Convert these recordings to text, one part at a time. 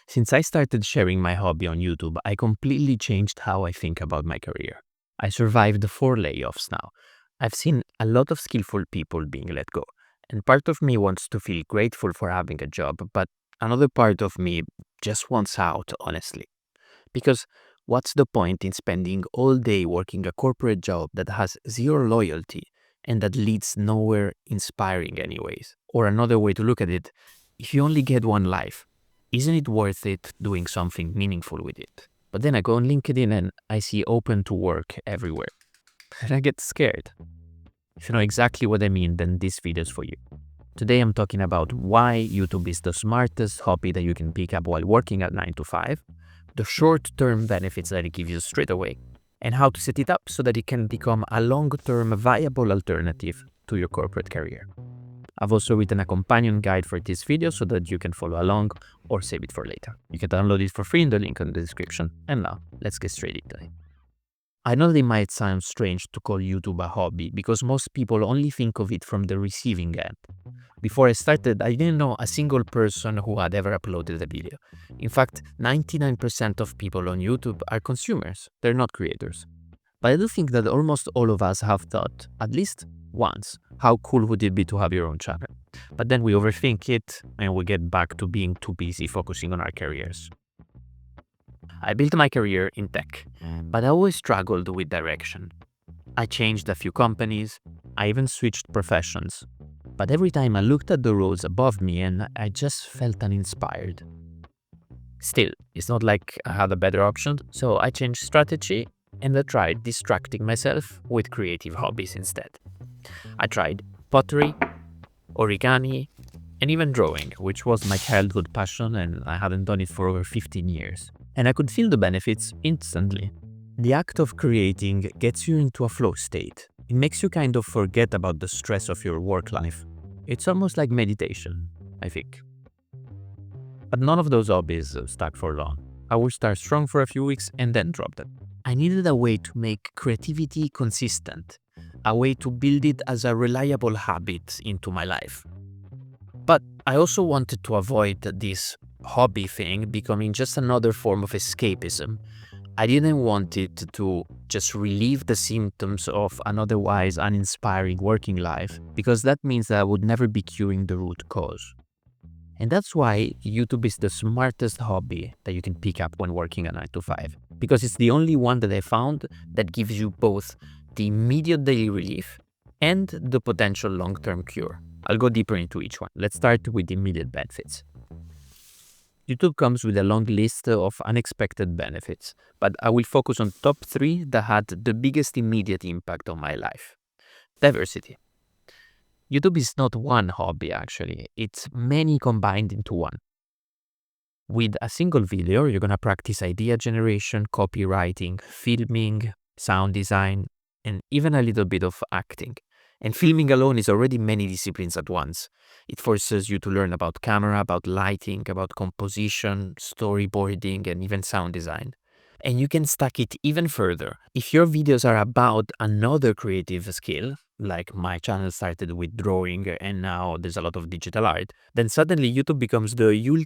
Since I started sharing my hobby on YouTube, I completely changed how I think about my career. I survived 4 layoffs now. I've seen a lot of skillful people being let go, and part of me wants to feel grateful for having a job, but another part of me just wants out, honestly. Because what's the point in spending all day working a corporate job that has zero loyalty and that leads nowhere inspiring, anyways? Or another way to look at it, if you only get one life, isn't it worth it doing something meaningful with it? But then I go on LinkedIn and I see open to work everywhere. And I get scared. If you know exactly what I mean, then this video is for you. Today I'm talking about why YouTube is the smartest hobby that you can pick up while working at 9 to 5, the short-term benefits that it gives you straight away, and how to set it up so that it can become a long-term viable alternative to your corporate career. I've also written a companion guide for this video so that you can follow along or save it for later. You can download it for free in the link in the description. And now, let's get straight into it. I know it might sound strange to call YouTube a hobby because most people only think of it from the receiving end. Before I started, I didn't know a single person who had ever uploaded a video. In fact, 99% of people on YouTube are consumers, they're not creators. But I do think that almost all of us have thought, at least once, how cool would it be to have your own channel? But then we overthink it and we get back to being too busy focusing on our careers. I built my career in tech, but I always struggled with direction. I changed a few companies, I even switched professions. But every time I looked at the roles above me and I just felt uninspired. Still, it's not like I had a better option, so I changed strategy and I tried distracting myself with creative hobbies instead. I tried pottery, origami, and even drawing, which was my childhood passion and I hadn't done it for over 15 years. And I could feel the benefits instantly. The act of creating gets you into a flow state. It makes you kind of forget about the stress of your work life. It's almost like meditation, I think. But none of those hobbies stuck for long. I would start strong for a few weeks and then drop them. I needed a way to make creativity consistent, a way to build it as a reliable habit into my life. But I also wanted to avoid this hobby thing becoming just another form of escapism. I didn't want it to just relieve the symptoms of an otherwise uninspiring working life, because that means that I would never be curing the root cause. And that's why YouTube is the smartest hobby that you can pick up when working a 9 to 5, because it's the only one that I found that gives you both the immediate daily relief and the potential long-term cure. I'll go deeper into each one. Let's start with the immediate benefits. YouTube comes with a long list of unexpected benefits, but I will focus on top 3 that had the biggest immediate impact on my life. Diversity. YouTube is not one hobby actually, it's many combined into one. With a single video, you're gonna practice idea generation, copywriting, filming, sound design, and even a little bit of acting. And filming alone is already many disciplines at once. It forces you to learn about camera, about lighting, about composition, storyboarding, and even sound design. And you can stack it even further. If your videos are about another creative skill, like my channel started with drawing and now there's a lot of digital art, then suddenly YouTube becomes the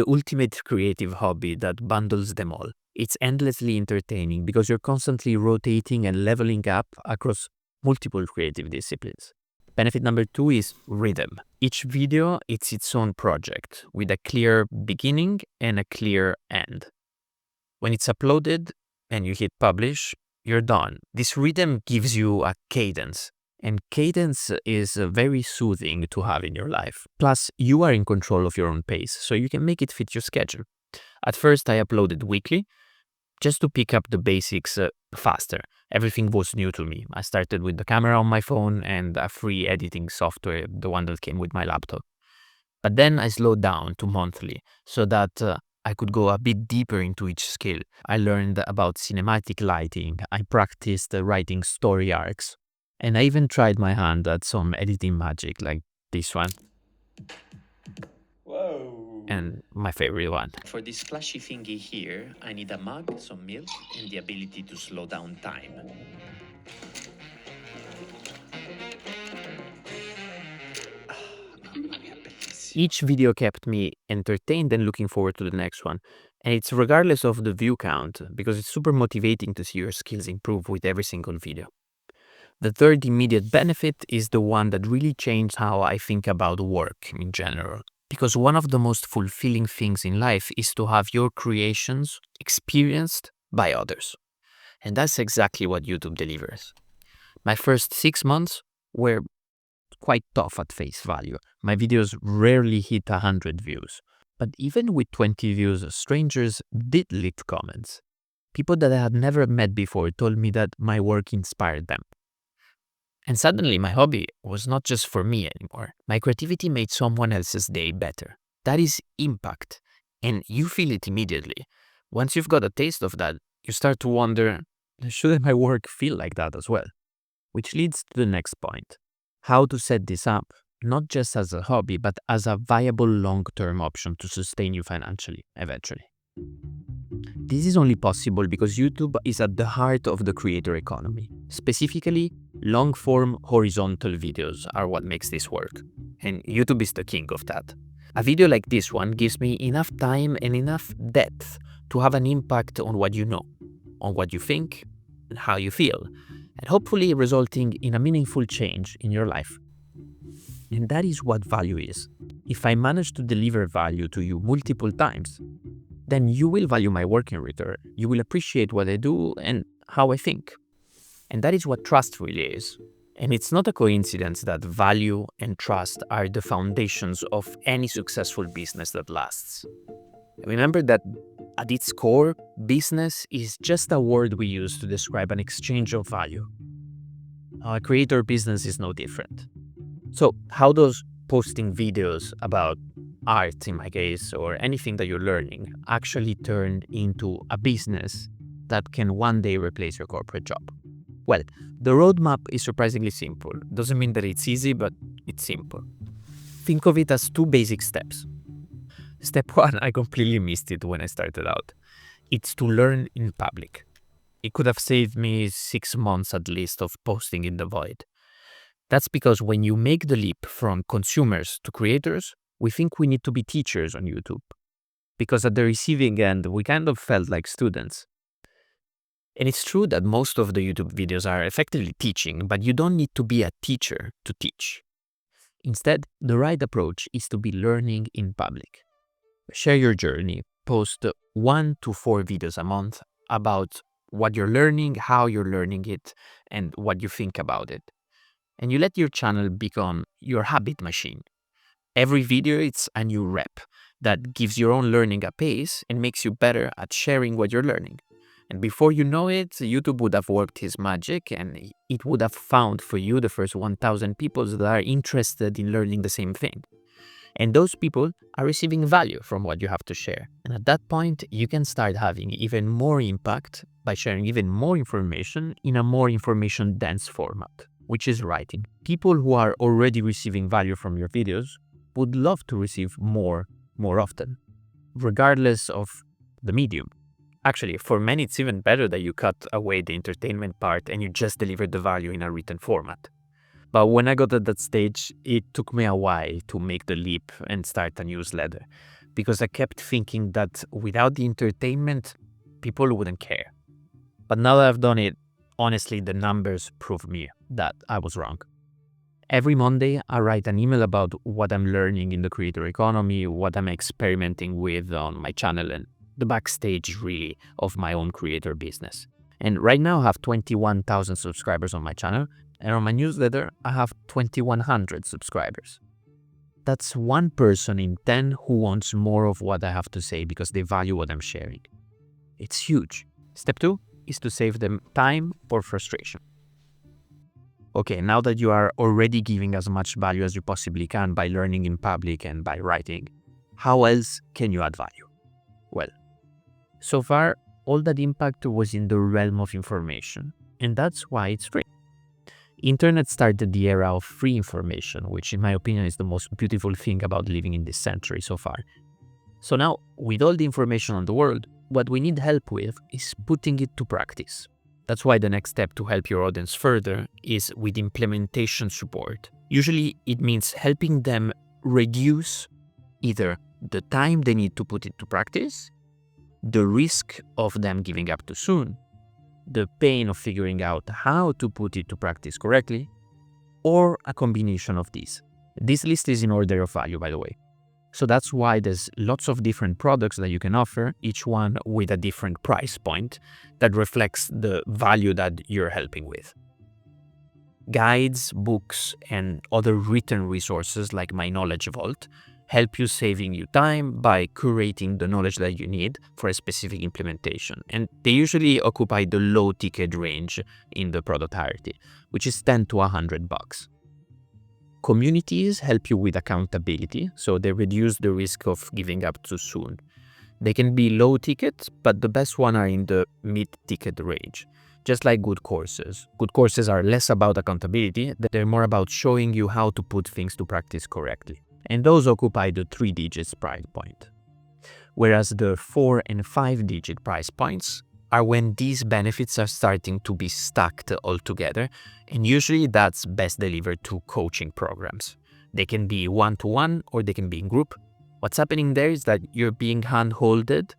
ultimate creative hobby that bundles them all. It's endlessly entertaining because you're constantly rotating and leveling up across multiple creative disciplines. Benefit number 2 is rhythm. Each video is its own project with a clear beginning and a clear end. When it's uploaded and you hit publish, you're done. This rhythm gives you a cadence, and cadence is very soothing to have in your life. Plus, you are in control of your own pace, so you can make it fit your schedule. At first, I uploaded weekly, just to pick up the basics faster. Everything was new to me. I started with the camera on my phone and a free editing software, the one that came with my laptop. But then I slowed down to monthly so that I could go a bit deeper into each skill. I learned about cinematic lighting. I practiced writing story arcs. And I even tried my hand at some editing magic like this one. Whoa. And my favorite one. For this flashy thingy here, I need a mug, some milk, and the ability to slow down time. Mamma mia, bellissimo. Each video kept me entertained and looking forward to the next one. And it's regardless of the view count, because it's super motivating to see your skills improve with every single video. The third immediate benefit is the one that really changed how I think about work in general. Because one of the most fulfilling things in life is to have your creations experienced by others. And that's exactly what YouTube delivers. My first 6 months were quite tough at face value. My videos rarely hit 100 views. But even with 20 views, strangers did leave comments. People that I had never met before told me that my work inspired them. And suddenly my hobby was not just for me anymore. My creativity made someone else's day better. That is impact. And you feel it immediately. Once you've got a taste of that, you start to wonder, shouldn't my work feel like that as well? Which leads to the next point. How to set this up, not just as a hobby, but as a viable long-term option to sustain you financially, eventually. This is only possible because YouTube is at the heart of the creator economy. Specifically, long-form horizontal videos are what makes this work. And YouTube is the king of that. A video like this one gives me enough time and enough depth to have an impact on what you know, on what you think, and how you feel, and hopefully resulting in a meaningful change in your life. And that is what value is. If I manage to deliver value to you multiple times, then you will value my work in return. You will appreciate what I do and how I think. And that is what trust really is. And it's not a coincidence that value and trust are the foundations of any successful business that lasts. Remember that at its core, business is just a word we use to describe an exchange of value. A creator business is no different. So how does posting videos about art, in my case, or anything that you're learning actually turn into a business that can one day replace your corporate job? Well, the roadmap is surprisingly simple. Doesn't mean that it's easy, but it's simple. Think of it as 2 basic steps. Step 1, I completely missed it when I started out. It's to learn in public. It could have saved me 6 months at least of posting in the void. That's because when you make the leap from consumers to creators, we think we need to be teachers on YouTube. Because at the receiving end, we kind of felt like students. And it's true that most of the YouTube videos are effectively teaching, but you don't need to be a teacher to teach. Instead, the right approach is to be learning in public. Share your journey. Post 1 to 4 videos a month about what you're learning, how you're learning it, and what you think about it. And you let your channel become your habit machine. Every video, it's a new rep that gives your own learning a pace and makes you better at sharing what you're learning. And before you know it, YouTube would have worked his magic and it would have found for you the first 1,000 people that are interested in learning the same thing. And those people are receiving value from what you have to share. And at that point, you can start having even more impact by sharing even more information in a more information-dense format, which is writing. People who are already receiving value from your videos would love to receive more often, regardless of the medium. Actually, for many, it's even better that you cut away the entertainment part and you just deliver the value in a written format. But when I got at that stage, it took me a while to make the leap and start a newsletter, because I kept thinking that without the entertainment, people wouldn't care. But now that I've done it, honestly, the numbers prove me that I was wrong. Every Monday, I write an email about what I'm learning in the creator economy, what I'm experimenting with on my channel, and the backstage, really, of my own creator business. And right now, I have 21,000 subscribers on my channel, and on my newsletter, I have 2,100 subscribers. That's 1 person in 10 who wants more of what I have to say because they value what I'm sharing. It's huge. Step 2 is to save them time or frustration. Okay, now that you are already giving as much value as you possibly can by learning in public and by writing, how else can you add value? Well, so far, all that impact was in the realm of information, and that's why it's free. Internet started the era of free information, which in my opinion is the most beautiful thing about living in this century so far. So now, with all the information on the world, what we need help with is putting it to practice. That's why the next step to help your audience further is with implementation support. Usually, it means helping them reduce either the time they need to put it to practice, the risk of them giving up too soon, the pain of figuring out how to put it to practice correctly, or a combination of these. This list is in order of value, by the way. So that's why there's lots of different products that you can offer, each one with a different price point that reflects the value that you're helping with. Guides, books, and other written resources like my Knowledge Vault help you saving you time by curating the knowledge that you need for a specific implementation. And they usually occupy the low ticket range in the product hierarchy, which is 10 to $100. Communities help you with accountability, so they reduce the risk of giving up too soon. They can be low ticket, but the best one are in the mid-ticket range. Just like good courses. Good courses are less about accountability, they're more about showing you how to put things to practice correctly. And those occupy the 3 digits price point. Whereas the 4 and 5 digit price points are when these benefits are starting to be stacked all together, and usually that's best delivered to coaching programs. They can be one-to-one or they can be in group. What's happening there is that you're being hand-holded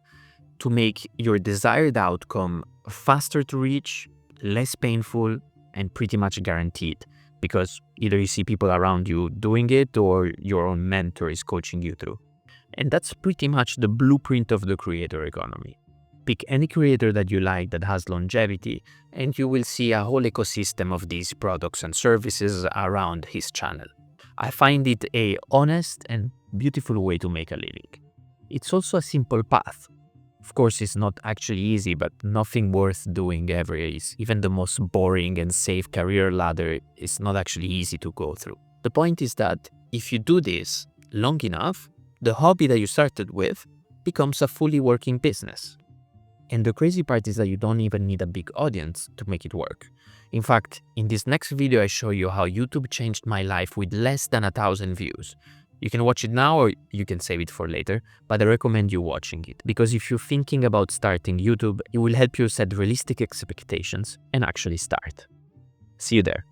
to make your desired outcome faster to reach, less painful, and pretty much guaranteed, because either you see people around you doing it or your own mentor is coaching you through. And that's pretty much the blueprint of the creator economy. Pick any creator that you like that has longevity, and you will see a whole ecosystem of these products and services around his channel. I find it a honest and beautiful way to make a living. It's also a simple path. Of course, it's not actually easy, but nothing worth doing ever is. Even the most boring and safe career ladder is not actually easy to go through. The point is that if you do this long enough, the hobby that you started with becomes a fully working business. And the crazy part is that you don't even need a big audience to make it work. In fact, in this next video I show you how YouTube changed my life with less than 1,000 views. You can watch it now or you can save it for later, but I recommend you watching it, because if you're thinking about starting YouTube, it will help you set realistic expectations and actually start. See you there.